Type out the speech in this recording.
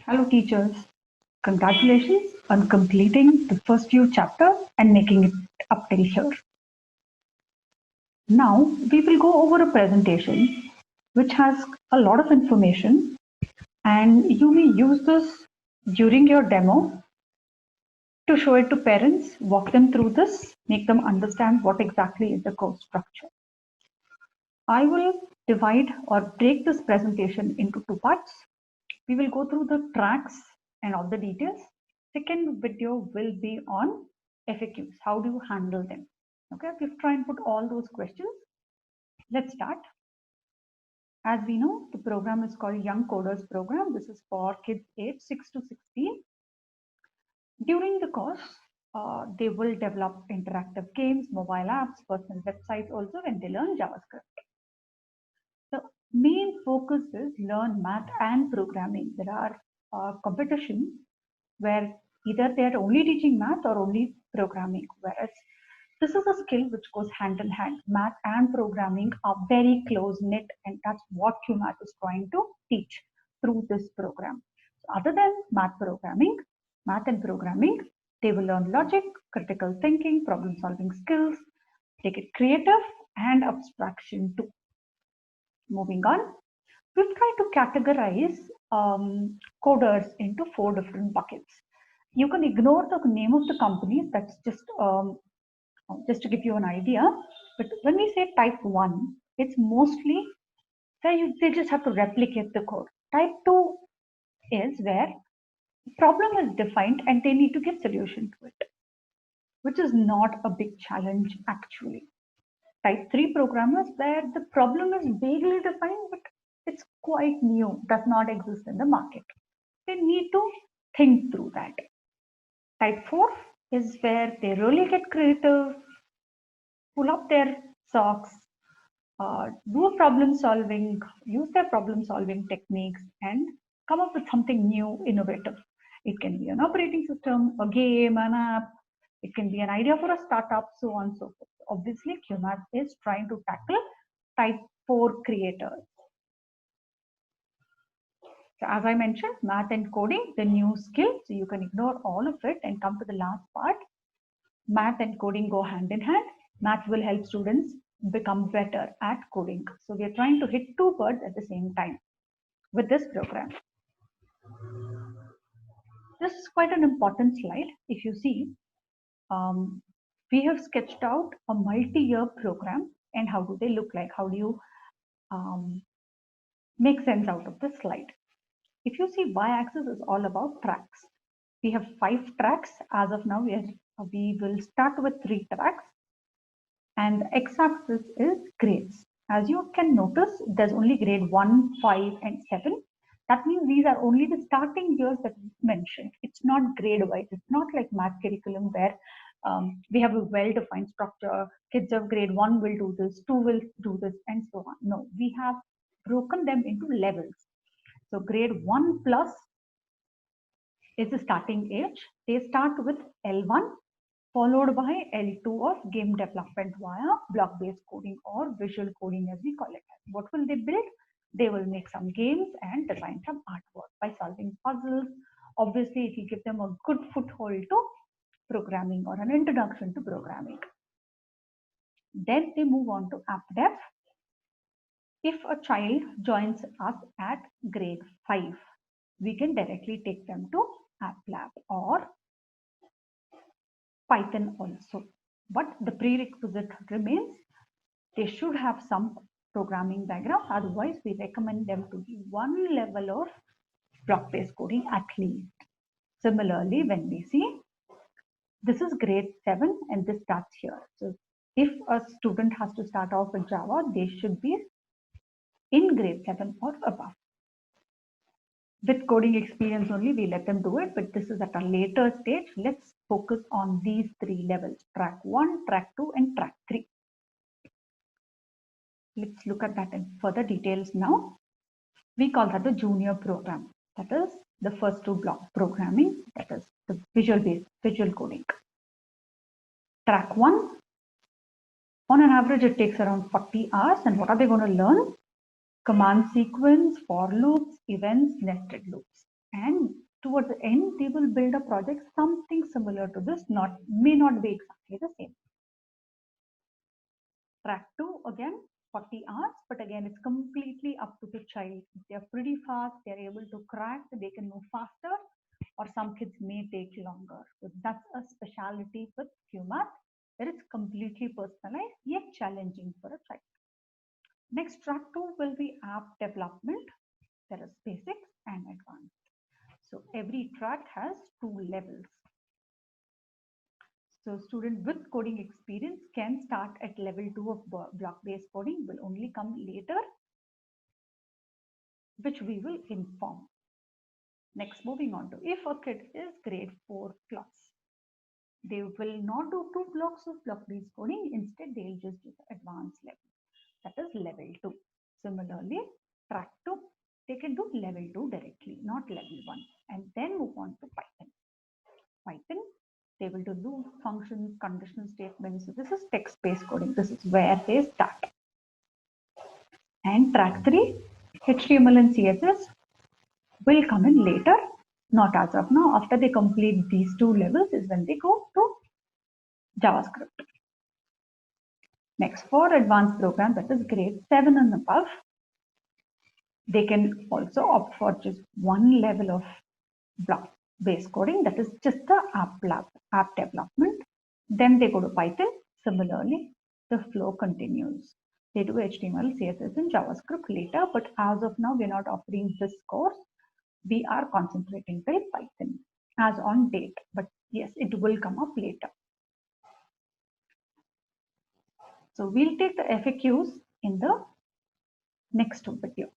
Hello teachers, congratulations on completing the first few chapters and making it up till here. Now we will go over a presentation which has a lot of information and you may use this during your demo to show it to parents, walk them through this, make them understand what exactly is the course structure. I will divide or break this presentation into two parts. We will go through the tracks and all the details. Second video will be on FAQs. How do you handle them? Okay, we'll try and put all those questions. Let's start. As we know, the program is called Young Coders Program. This is for kids aged 6 to 16. During the course, they will develop interactive games, mobile apps, personal websites also when they learn JavaScript. The main focus is learn math and programming. There are competitions where either they are only teaching math or only programming, whereas this is a skill which goes hand in hand. Math and programming are very close knit, and that's what QMath is trying to teach through this program. So other than math and programming, they will learn logic, critical thinking, problem solving skills, take it creative and abstraction too. Moving on, we've tried to categorize coders into 4 different buckets. You can ignore the name of the companies, that's just to give you an idea. But when we say type 1, it's mostly they just have to replicate the code. Type 2 is where problem is defined and they need to give solution to it, which is not a big challenge actually. Type 3 programmers where the problem is vaguely defined, but it's quite new, does not exist in the market. They need to think through that. Type 4 is where they really get creative, pull up their socks, do problem solving, use their problem solving techniques and come up with something new, innovative. It can be an operating system, a game, an app. It can be an idea for a startup, so on and so forth. Obviously, QMath is trying to tackle type 4 creators. So as I mentioned, math and coding, the new skill. So you can ignore all of it and come to the last part. Math and coding go hand in hand. Math will help students become better at coding. So we are trying to hit 2 birds at the same time with this program. This is quite an important slide. If you see, we have sketched out a multi-year program and how do they look like? How do you make sense out of the slide? If you see, y-axis is all about tracks. We have 5 tracks as of now. We will start with 3 tracks, and the x-axis is grades. As you can notice, there's only grade 1, 5, and 7. That means these are only the starting years that we mentioned. It's not grade-wise. It's not like math curriculum where we have a well-defined structure. Kids of grade 1 will do this, 2 will do this, and so on. No, we have broken them into levels. So grade 1 plus is the starting age. They start with L1, followed by L2 of game development via block-based coding or visual coding as we call it. What will they build? They will make some games and design some artwork by solving puzzles. Obviously, it will give them a good foothold to programming or an introduction to programming. Then they move on to app dev. If a child joins us at grade 5, we can directly take them to App Lab or Python also. But the prerequisite remains, they should have some programming background. Otherwise, we recommend them to be 1 level of block-based coding at least. Similarly, when we see, this is grade 7 and this starts here. So if a student has to start off with Java, they should be in grade 7 or above. With coding experience only, we let them do it, but this is at a later stage. Let's focus on these 3 levels, track 1, track 2, and track 3. Let's look at that in further details now. We call that the junior program. That is the first 2 blocks, programming, that is the visual coding. Track 1, on an average, it takes around 40 hours. And what are they going to learn? Command sequence, for loops, events, nested loops. And towards the end, they will build a project something similar to this, may not be exactly the same. Track 2, again, 40 hours, but again, it's completely up to the child. If they're pretty fast, they're able to crack, they can move faster, or some kids may take longer. So that's a specialty with QMath, that it's completely personalized yet challenging for a child. Next, track 2 will be app development. There is basics and advanced. So every track has 2 levels. So student with coding experience can start at level 2 of block-based coding, will only come later, which we will inform. Next, moving on to, if a kid is grade 4 plus, they will not do 2 blocks of block-based coding. Instead, they'll just do the advanced level. That is level 2. Similarly, track 2, they can do level 2 directly, not level 1, and then move on to Python. Python, they will do functions, conditional statements. So this is text-based coding. This is where they start. And track 3, HTML and CSS will come in later, not as of now. After they complete these 2 levels is when they go to JavaScript. Next, for advanced program, that is grade 7 and above, they can also opt for just 1 level of block-based coding, that is just the app development. Then they go to Python. Similarly, the flow continues. They do HTML, CSS, and JavaScript later, but as of now, we're not offering this course. We are concentrating till Python as on date, but yes, it will come up later. So we'll take the FAQs in the next video.